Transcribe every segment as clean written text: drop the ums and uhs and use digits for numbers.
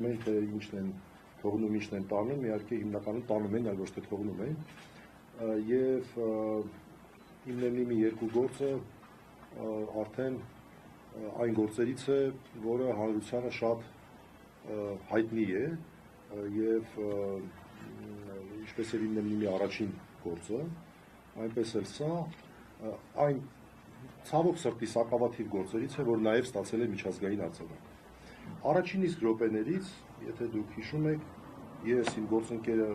Մենք ինչն են թողնում, ինչն են տանում, իհարկե հիմնականում տանում են, այլ ոչ թե թողնում են, եւ հիմնելի մի երկու գործը արդեն այն գործերից է, որը հանրությանը շատ հայտնի է եւ ինչպես էր հիմնելի մի առաջին գործը, այնպես էլ սա այն ցավոք սրտի սակավաթիվ գործերից է, որ նաեւ ստացել է միջազգային արձագանք։ Առաջին իսկ րոպեներից, եթե դուք հիշում եք, ես իմ գործընկերը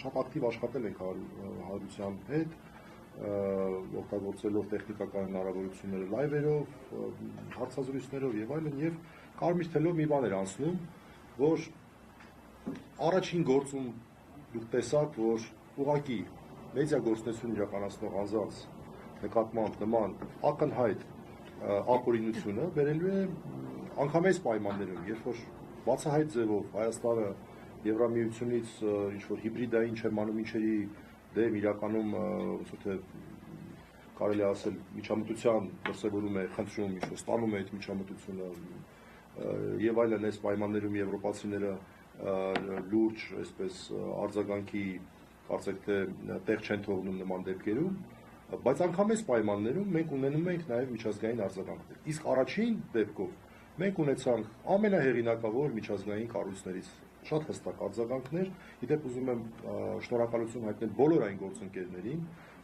շատ ակտիվ աշխատել ենք հանրության հետ, օգտագործելով տեխնիկական հնարավորությունները լայվերով, հարցազրույցներով եւ այլն, եւ կարմիր թելով մի բան էր անցնում, որ առաջին գործում դուք տեսաք, որ ուղղակի մեդիա գործունեություն իրականացնող անձանց նկատմամբ նման ակնհայտ ապօրինությունը բերելու է անգամ այս պայմաններում, երբ որ բացահայտ ձևով Հայաստանը Եվրամիությունից ինչ-որ հիբրիդային չեմանումիչերի դեմ իրականում ոնց թե կարելի ասել միջամտության դրսևորում է, խնդրում, ինչ-որ ստանում է այդ միջամտությունը եւ այլն այս պայմաններում եվրոպացիները լուրջ այսպես արձագանքի կարծեք թե տեղ չեն թողնում նման դեպքերում, բայց անգամ այս պայմաններում մենք ունենում ենք նաեւ միջազգային արձագանքներ։ Իսկ առաջին դեպքով մենք ունեցանք ամենահեղինակավոր միջազգային կառույցներից շատ հստակ արձագանքներ, իդեպ ուզում եմ շնորհակալություն հայտնել բոլոր այն գործընկերներին,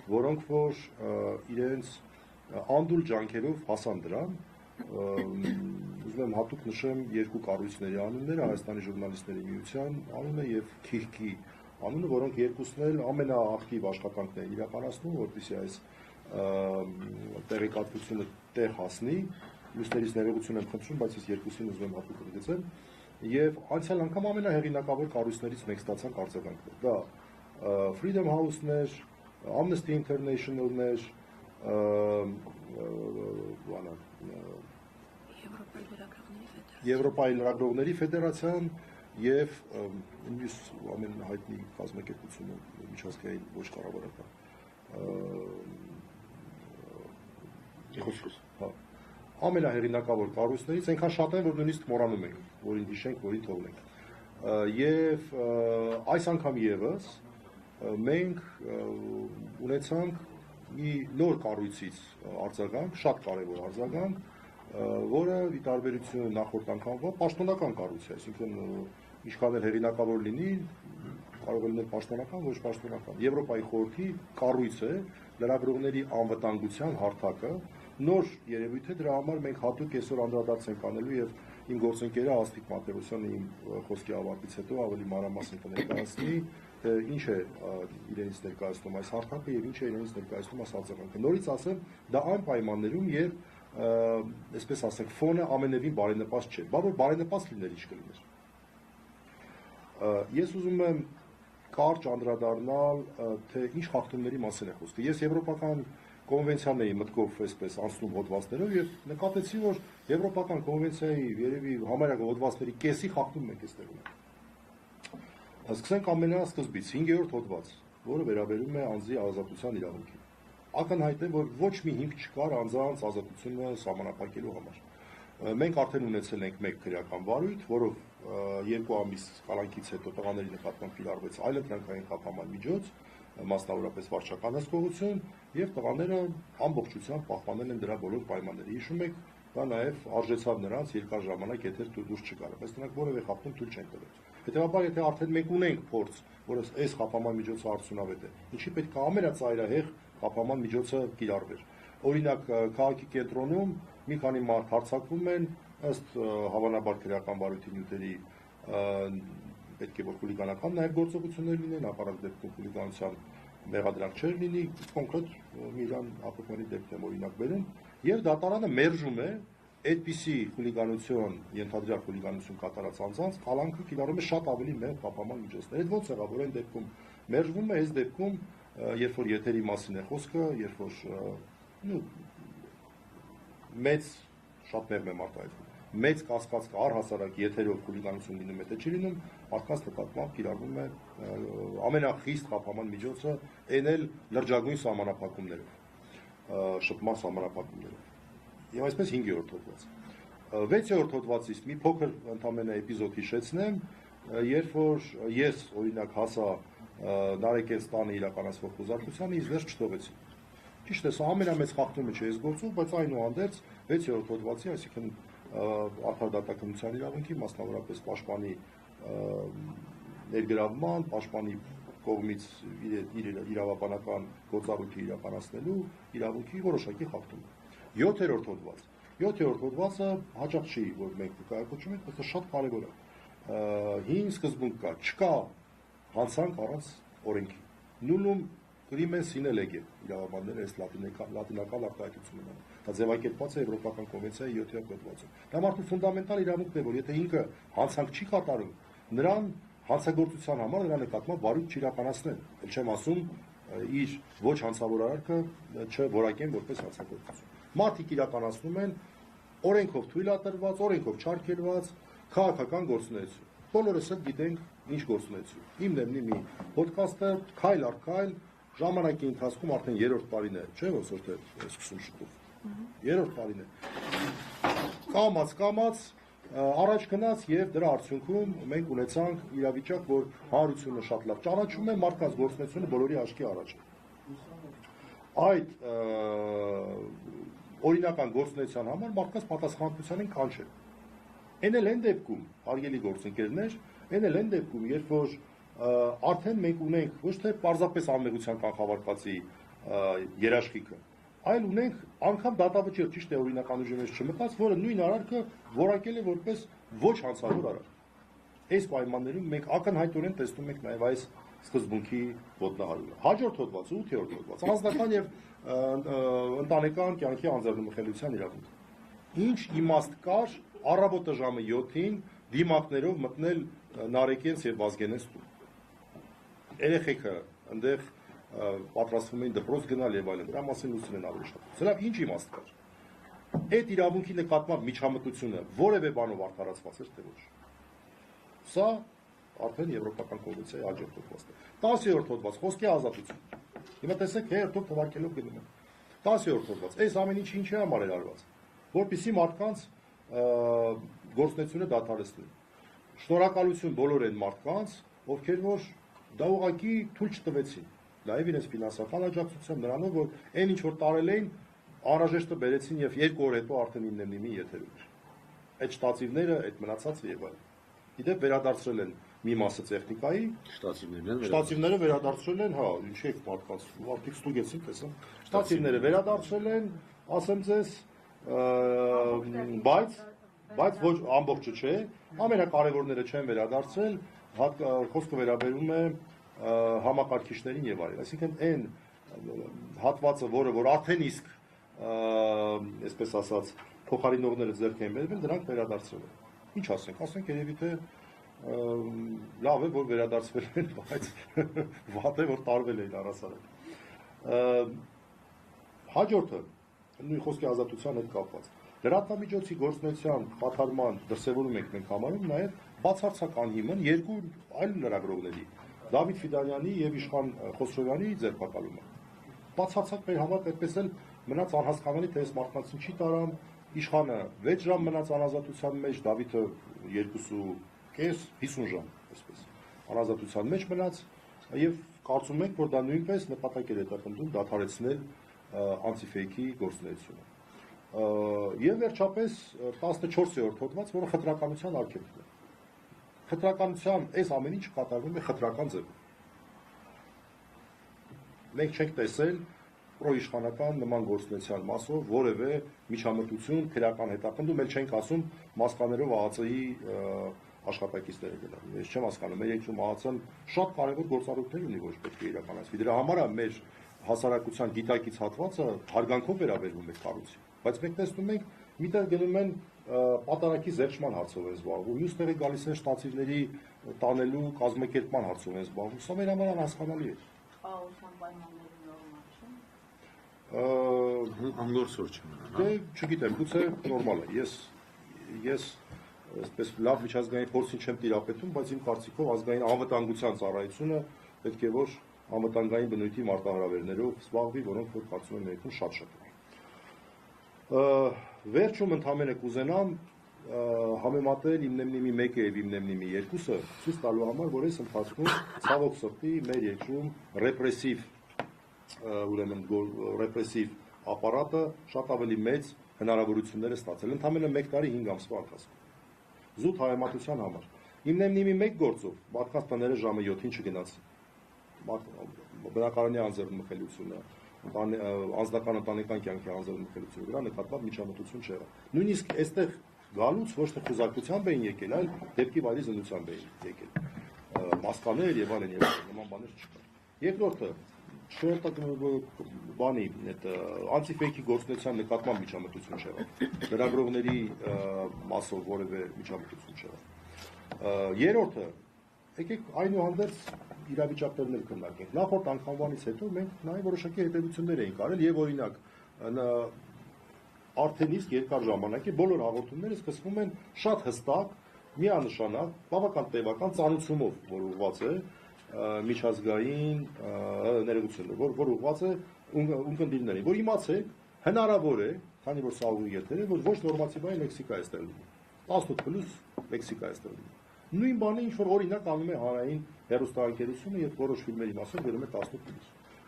որոնք որ իրենց անդուլ ջանքերով հասան դրան, ուզում եմ հատուկ նշեմ երկու կառույցների անունները, Հայաստանի ժուրնալիստների միության անունը եւ KIHK-ի անունը, որոնք երկուսն էլ ամենաակտիվ աշխատանքներ են իրականացնում, որպեսզի այս տեղեկատվությունը տեղ հասնի, մյուսներից ներողություն եմ խնդրում, բայց ես երկուսին ուզում եմ հատուկ ընդգծել, եւ անցյալ անգամ ամենահեղինակավոր կառույցներից մենք ստացանք արձագանքներ։ Դա Freedom House-ներ, Amnesty International-ներ, Եվրոպայի լրագրողների ֆեդերացիան եւ մյուս ամենահայտնի կազմակերպությունը միջազգային ոչ կառավարական ամենահեղինակավոր կառույցներից այնքան շատ են, որ նույնիսկ մոռանում ենք, որին հիշենք, որին թողնենք։ Եվ այս անգամ եւս մենք ունեցանք մի նոր կառույցից արձագանք, շատ կարևոր արձագանք, որը ի տարբերություն նախորդ անգամվա պաշտոնական կառույց է, այսինքն ինչքան էլ հեղինակավոր լինի, կարող է լինել պաշտոնական, ոչ պաշտոնական։ Եվրոպայի խորհրդի կառույց է լրագրողների անվտանգության հարթակը, նոր երևույթ է, դրա համար մենք հատուկ այսօր անդրադարձ ենք անելու եւ իմ գործընկերը Աստղիկ Մատեոսյանը իմ խոսքի ավարտից հետո ավելի մանրամասն կներկայացնի, թե ինչ է իրենից ներկայացնում այս հարթակը եւ ինչ է իրենից ներկայացնում այս արձագանքը։ Նորից ասեմ, դա այն պայմաններում, երբ այսպես ասենք, ֆոնը ամենևին բարենպաստ չէ, բա որ բարենպաստ լիներ ինչ կլիներ։ Ես ուզում եմ կարճ անդրադառնալ, թե ինչ խախտումների մասին է խոսքը։ Ես եվրոպական կոնվենցիան էի մտքով այսպես անցնում հոդվածներով եւ նկատեցի, որ եվրոպական կոնվենցիայի երևի համարյա հոդվածների կեսի խախտում մենք այստեղ ունենք։ Սկսենք ամենասկզբից 5-րդ հոդված, որը վերաբերում է անձի ազատության իրավունքին։ Ակնհայտ է, որ ոչ մի հիմք չկար անձանց ազատությունը սահմանափակելու համար։ Մենք արդեն ունեցել ենք մեկ քրեական վարույթ, որով 2 ամիս կալանքից հետո տղաների նկատմամբ կիրառվեց այլընտրանքային խափանման միջոց, մասնավորապես վարչական հսկողություն, եւ տղաները ամբողջությամբ պահպանել են դրա բոլոր պայմանները։ Հիշում եք, դա նաեւ արժեցավ նրանց երկար ժամանակ եթեր դուրս չգալը, բայց նրանք որևէ խախտում թույլ չեն տվել։ Հետեւաբար, եթե արդեն մենք ունենք փորձ, որը այս խափանման միջոցը արդյունավետ է, ինչի պետք է ամենածայրահեղ խափանման միջոցը կիրառվեր։ Օրինակ, քաղաքի կենտրոնում մի քանի մարդ հարձակվում են ըստ հավանաբար քրեական վարույթի նյութերի պետք է որ խուլիգանական նաև գործողություններ լինեն, ապարակ դեպքում խուլիգանության մեղադրանք չէր լինի, կոնկրետ Միլան հապուկների դեպքում օրինակ բերում, եւ դատարանը մերժում է այդպիսի խուլիգանություն, ենթադրյալ խուլիգանություն կատարած անձանց կալանքը կիրառում է շատ ավելի մեծ խափանման միջոցներ։ Այդ ո՞նց եղավ, որ այն դեպքում մերժվում է, այս դեպքում երբ որ եթերի մասին է խոսքը, երբ որ մեծ շատ մեղմ եմ արտահայտվում, մեծ կասկած կա առհասարակ եթերով խուլիգանություն լինում է թե չի լինում, մարդկանց նկատմամբ կիրառվում է ամենախիստ խափանման միջոցը, այն էլ լրջագույն սահմանափակումներով, շփման սահմանափակումներով։ Եվ այսպես 5-րդ հոդված։ 6-րդ հոդվածից մի փոքր ընդամենը էպիզոդ հիշեցնեմ, երբ որ ես օրինակ հասա Նարեկենց տանը իրականացվող խոզարկությանը, ինձ վերջ չթողեցին։ Ճիշտ է, սա ամենամեծ խախտումը չէ ես գործում, բայց այնուհանդերձ 6-րդ հոդվածի, այսինքն արդար դատականության իրավունքի, մասնավորապես պաշտպանի ներգրավման, պաշտպանի կողմից իր իրավաբանական գործառույթը իրականացնելու իրավունքի որոշակի խախտում։ 7-րդ հոդված։ 7-րդ հոդվածը հաճախ չի, որ մենք կայացնում ենք, բայց շատ կարևոր է։ Հին սկզբունք կա, չկա հանցանք առանց օրենքի։ Nullum crimen sine lege իրավաբանները այս լատինական արտահայտությունն են։ Դա ձևակերպված է Եվրոպական կոնվենցիայի 7-րդ հոդվածում։ Դա մարդու ֆունդամենտալ իրավունքն է, որ եթե ինքը հանցանք չի կատարում, նրան հանցագործության համար նրա նկատմամբ վարույթ չիրականացնեն։ Էլ չեմ ասում իր ոչ հանցավոր արարքը չորակեն որպես հանցագործություն։ Մարդիկ իրականացնում են օրենքով թույլատրված, օրենքով չարգելված քաղաքական գործունեություն։ Բոլորս էլ գիտենք ինչ գործունեություն։ Հիմնեմնի մի ոդկասթը քայլ առ քայլ ժամանակի ընթացքում արդեն 3-րդ տարին է, չէ՞ ոնց թե սկսում շուտով։ 3-րդ տարին է։ Կամած առաջ գնաց եւ դրա արդյունքում մենք ունեցանք իրավիճակ, որ հանրությունը շատ լավ ճանաչում է մարդկանց գործունեությունը բոլորի աչքի առաջ է։ Այդ օրինական գործունեության համար մարդկանց պատասխանատվության են կանչել։ Այն էլ այն դեպքում, հարգելի գործընկերներ, այն էլ այն դեպքում, երբ որ արդեն մենք ունենք ոչ թե պարզապես անմեղության կանխավարկածի երաշխիքը, այլ ունենք անգամ դատավճիռ, ճիշտ է, օրինական ուժի մեջ չմտած, որը նույն արարքը որակել է որպես ոչ հանցավոր արարք։ Այս պայմաններում մենք ակնհայտորեն տեսնում ենք նաև այս սկզբունքի ոտնահարումը։ Հաջորդ հոդվածը, 8-րդ հոդված, անձնական եւ ընտանեկան կյանքի անձեռնմխելիության իրավունք։ Ինչ իմաստ կար առավոտը ժամը 7-ին դիմակներով մտնել Նարեկենց եւ Վազգենենց տուն։ Երեխեքը այնտեղ պատրաստվում էին դպրոց գնալ եւ այլն, դրա մասին լուսին են ավելի շատ։ Սրա ինչ իմաստ կար։ Այդ իրավունքի նկատմամբ միջամտությունը որևէ բանով արդարացված էր թե ոչ։ Սա արդեն Եվրոպական կոնվենցիայի հաջորդ հոդվածն է։ 10-րդ հոդված, խոսքի ազատություն։ Հիմա տեսեք, հերթով թվարկելով գնում են։ 10-րդ հոդված, այս ամեն ինչը ինչի համար էր արված, որպեսզի մարդկանց գործունեությունը դադարեցնեն։ Շնորհակալություն բոլոր այն մարդկանց, ովքեր որ դա ուղղակի թույլ չտվեցին, նաև իրենց ֆինանսական աջակցությամբ նրանով, որ այն ինչ որ տարել էին, անհրաժեշտը բերեցին եւ 2 օր հետո արդեն իննեմնիմի եթերում էր։ Այդ շտատիվները, այդ մնացածը եւ այլն։ Իդեպ վերադարձրել են մի մասը տեխնիկայի, շտատիվները վերադարձրել են, հա, ինչ եք մարդկանց, մարդիկ ստուգեցին, տեսա։ Շտատիվները վերադարձրել են, ասեմ ձեզ, բայց ոչ ամբողջը չէ, ամենակարևորները չեն վերադարձրել, խոսքը վերաբերում է համակարգիչներին եւ այլն, այսինքն այն հատվածը, որ արդեն իսկ այսպես ասած փոխարինողները ձեռք են բերվել, դրանք վերադարձրել են։ Ինչ ասենք, երևի թե լավ է, որ վերադարձվել են, բայց վատ է, որ տարվել էին առասարակ։ Հաջորդը նույն խոսքի ազատության հետ կապված։ Լրատվամիջոցի գործունեության խաթարման դրսևորում ենք մենք համարում նաև բացարձակ անհիմն երկու այլ լրագրողների՝ Դավիթ Ֆիդանյանի եւ Իշխան Խոսրովյանի ձերբակալումը։ Բացարձակ մեր համար այդպես էլ մնաց անհասկանալի, թե այս մարդկանց ինչի տարան, Իշխանը 6 ժամ մնաց անազատության մեջ, Դավիթը 2.5 50 ժամ, այսպես անազատության մեջ մնաց եւ կարծում ենք, որ դա նույնպես նպատակ էր հետապնդում դադարեցնել անտիֆեյքի գործունեությունը։ Եվ վերջապես 14-րդ հոդված, որը խտրականության արգելքն է։ Խտրականության այս ամեն ինչը կատարվում է խտրական ձևով։ Մենք չենք տեսել պրոիշխանական նման գործունեության մասով որևէ միջամտություն, քրեական հետապնդում, էլ չենք ասում մասկաներով ԱԱՑ-ի աշխատակիցները գնալ։ Ես չեմ հասկանում, մեր երկրում ԱԱՑ-ն շատ կարևոր գործառույթներ ունի, որ պետք է իրականացվի։ Դրա համար է մեր հասարակության գիտակից հատվածը հարգանքով վերաբերվում է կառույցին, բայց մենք տեսնում ենք միտեղ գնում են պատարակի զերծման հարցով են զբաղվում, մյուս տեղի գալիս են շտատիվների տանելու կազմակերպման հարցով են զբաղվում, սա մեր համար անհասկանալի է։ Խաղաղության պայմանների նորմալ չէ։ Անգորսոր չմնա։ Դե չգիտեմ, գուցե նորմալ է։ Ես այսպես լավ միջազգային փորձին չեմ տիրապետում, բայց իմ կարծիքով ազգային անվտանգության ծառայությունը պետք է որ անվտանգային բնույթի մարտահրավերներով զբաղվի, որոնք որ կարծում եմ ներքուն շատ-շատ են։ Վերջում ընդհանրապես կուզենամ համեմատել իմնեմնիմի 1-ը եւ իմնեմնիմի 2-ը ցույց տալու համար, որ այս ընթացքում ցավոք սրտի մեր երկրում ռեպրեսիվ ապարատը շատ ավելի մեծ հնարավորություններ է ստացել։ Ընդամենը 1 տարի 5 ամսվա ընթացքում։ Զուտ համեմատության համար։ Իմնեմնիմի 1 գործով մարդկանց տները ժամը 7-ին չգնաց։ Բնակարանի անձեռնմխելիությունը, անձնական ընտանեկան կյանքի անձեռնմխելիությունը դրա նկատմամբ միջամտություն չեղավ։ Նույնիսկ այստեղ գալուց ոչ թե խուզարկությամբ էին եկել, այլ դեպքի վայրի զննությամբ էին եկել։ Մասկաներ եւ այլն նման բաներ չկար։ Երկրորդը բանի այդ անտիֆեյքի գործունեության նկատմամբ միջամտություն չեղավ։ Լրագրողների մասով որևէ միջամտություն չեղավ։ Երրորդը, եկեք այնուհանդերձ իրավիճակներն քննարկենք։ Նախորդ անգամվանից հետո մենք նաև որոշակի հետևություններ էինք արել եւ օրինակ արդեն իսկ երկար ժամանակի բոլոր հաղորդումները սկսվում են շատ հստակ, միանշանակ, բավական տևական ծանուցումով, որ ուղղված է միջազգային ներողությունը, որ ուղղված է ունկնդիրներին, որ իմացեք, հնարավոր է, քանի որ սա ուղի եթեր է, որ ոչ նորմատիվային լեքսիկա է ստեղ լինում, 18+ լեքսիկա է ստեղ լինում։ Նույն բանը ինչ որ օրինակ անում է հանրային հեռուստաընկերությունը, երբ որոշ ֆիլմերի մասին գրում է 18+։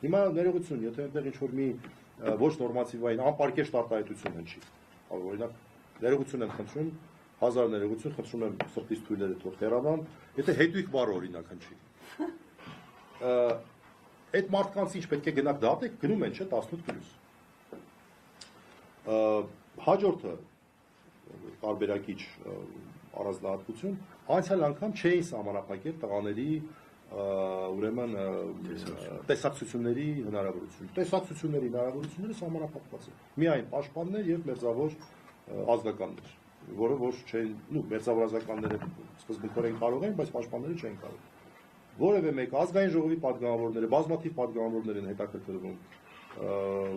Հիմա ներողություն, եթե այնտեղ ինչ որ մի ոչ նորմատիվային անպարկեշտ արտահայտություն հնչի, օրինակ ներողություն եմ խնդրում, 1000 ներողություն խնդրում եմ սրտից թույլերը թող հեռանան, եթե հետույք բառը օրինակ հնչի։ Այդ մարդկանց ինչ պետք է գնաք դատեք, գնում են, չէ, 18+։ Հաջորդը տարբերակիչ առանձնահատկություն, անցյալ անգամ չէին սահմանափակել տղաների ուրեմն տեսակցությունների հնարավորություն։ Տեսակցությունների հնարավորությունները սահմանափակված են։ Միայն պաշտպաններ եւ մերձավոր ազգականներ, որը ոչ չեն, մերձավոր ազգականները սկզբունքորեն կարող են, բայց պաշտպանները չեն կարող։ Որևէ մեկ ազգային ժողովի պատգամավորները, բազմաթիվ պատգամավորներ են հետաքրքրվում,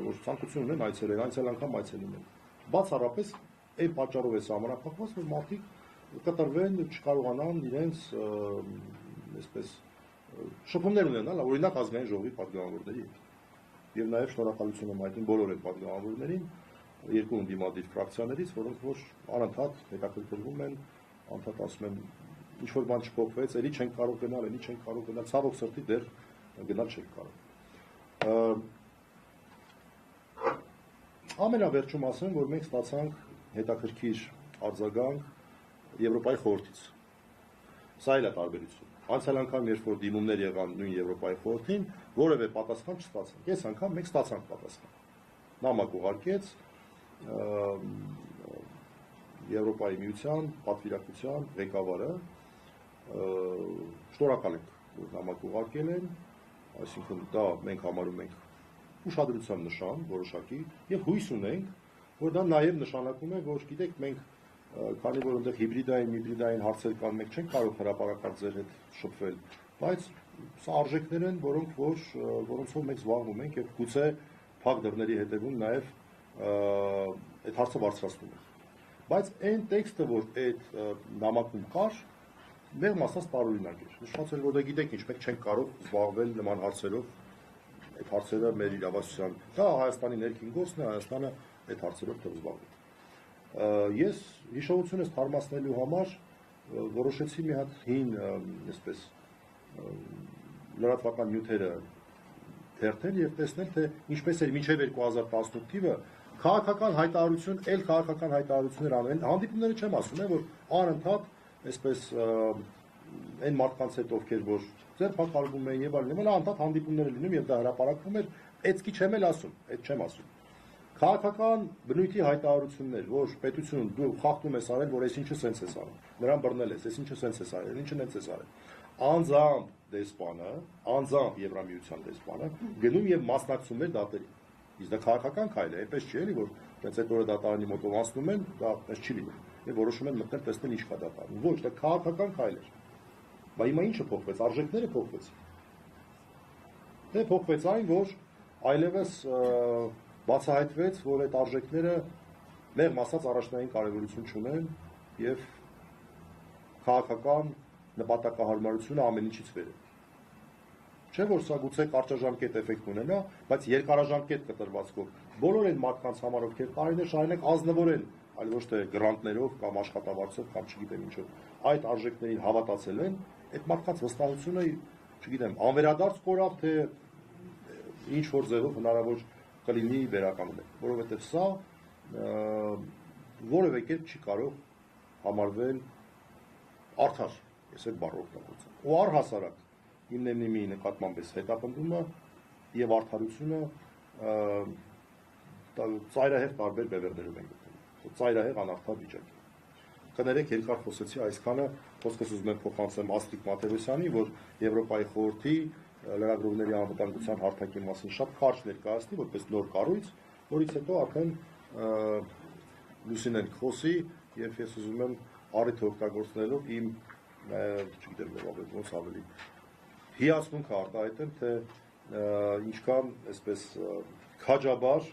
որ ցանկություն ունեն այցելել, անցյալ անգամ այցելում են։ Բացառապես այն պատճառով է սահմանափակված, որ մարդիկ կտրվեն, չկարողանան իրենց այսպես շփումներ ունենալ, օրինակ ազգային ժողովի պատգամավորների հետ։ Եվ նաև շնորհակալություն եմ հայտնում բոլոր այդ պատգամավորներին, երկու ընդդիմադիր ֆրակցիաներից, որոնք որ անընդհատ հետաքրքրվում են, անդադ ասում են, ինչ որ բան չփոխվեց, էլի չենք կարող գնալ, էլի չենք կարող գնալ, ցավոք սրտի դեռ գնալ չենք կարող։ Ամենավերջում ասեմ, որ մենք ստացանք հետաքրքիր արձագանք Եվրոպայի խորհրդից։ Սա էլ է տարբերություն։ Անցյալ անգամ երբ որ դիմումներ եղան նույն Եվրոպայի խորհրդին, որևէ պատասխան չստացանք։ Այս անգամ մենք ստացանք պատասխան։ Նամակ ուղարկեց Եվրոպայի միության պատվիրակության ղեկավարը, շնորհակալ ենք, որ նամակ ուղարկել են, այսինքն դա մենք համարում ենք ուշադրության նշան որոշակի եւ հույս ունենք, որ դա նաեւ նշանակում է, որ գիտեք մենք քանի որ այնտեղ հիբրիդային հարցեր կան, մենք չենք կարող հրապարակած ձեր հետ շփվել, բայց սա արժեքներ են, որոնցով մենք զբաղվում ենք եւ գուցե փակ դռների հետևում նաեւ այդ հարցը բարձրացնում ենք։ Բայց այն տեքստը, որ այդ նամակում կար, մեղմ ասած տարօրինակ էր։ Նշված էր, որ դա գիտեք ինչ, մենք չենք կարող զբաղվել նման հարցերով, այդ հարցերը մեր իրավասության, դա Հայաստանի ներքին գործն է, Հայաստանը այդ հարցերով թող զբաղվի։ Ես հիշողությունս թարմացնելու համար որոշեցի մի հատ հին, այսպես, լրատվական նյութերը թերթել եւ տեսնել, թե ինչպես էր մինչեւ 2018 թիվը քաղաքական հայտարարություններ անեն, հանդիպումները չեմ ասում, որ անընդհատ այսպես այն մարդկանց հետ ովքեր որ ձերբակալվում են եւ այլն, անընդհատ հանդիպումներ լինում եւ դա հրապարակվում էր, այդքի չեմ ասում։ Քաղաքական բնույթի հայտարարություններ, որ պետություն դու խախտում ես արել, որ այս ինչը սենց ես արել, նրան բռնել ես, այս ինչը սենց ես արել, ինչը նենց ես արել։ Անձամբ դեսպանը, անձամբ Եվրամիության դեսպանը գնում եւ մասնակցում է դատերին։ Իսկ դա քաղաքական քայլ է, այնպես չի էլի, որ այդպես այդ օրը դատարանի մոտով անցնում են, դա այդպես չի լինում։ Եվ որոշում են մտնել տեսնել ինչ կա դատարանում։ Ոչ, դա քաղաքական քայլ էր։ Բայց հիմա ինչը փոխվեց, արժեքները փոխվեցին։ Դե փոխվեց այն, որ այլևս բացահայտվեց, որ այդ արժեքները մեղմ ասած առաջնային կարևորություն չունեն եւ քաղաքական նպատակահարմարությունը ամեն ինչից վեր է։ Չէ՞ որ սա գուցե կարճաժամկետ էֆեկտ ունենա, բայց երկարաժամկետ կտրվածքով բոլոր այն մարդկանց համար, ովքեր տարիներ շարունակ ազնվորեն այլ ոչ թե գրանտներով կամ աշխատավարձով կամ չգիտեմ ինչով, այդ արժեքներին հավատացել են, այդ մարդկանց վստահությունը, չգիտեմ, անվերադարձ կորավ, թե ինչ որ ձևով հնարավոր կլինի վերականգնել, որովհետև սա որևէ կերպ չի կարող համարվել արդար, ես այդ բառը օգտագործեմ, ու առհասարակ հիմնի նկատմամբ էս հետապնդումը եւ արդարությունը ծայրահեղ տարբեր բևեռներով են գտնվում, ծայրահեղ անարդար վիճակի։ Կներեք, երկար խոսեցի այսքանը, խոսքս ուզում եմ փոխանցեմ Աստղիկ Մաթևոսյանի, որ Եվրոպայի խորհրդի լրագրողների անվտանգության հարթակի մասին շատ կարճ ներկայացնի, որպես նոր կառույց, որից հետո արդեն լուսինեն խոսի, եւ ես ուզում եմ առիթը օգտագործնելով իմ, չգիտեմ, ոնց ավելի հիացմունքը արտահայտեմ, թե ինչքան այսպես քաջաբար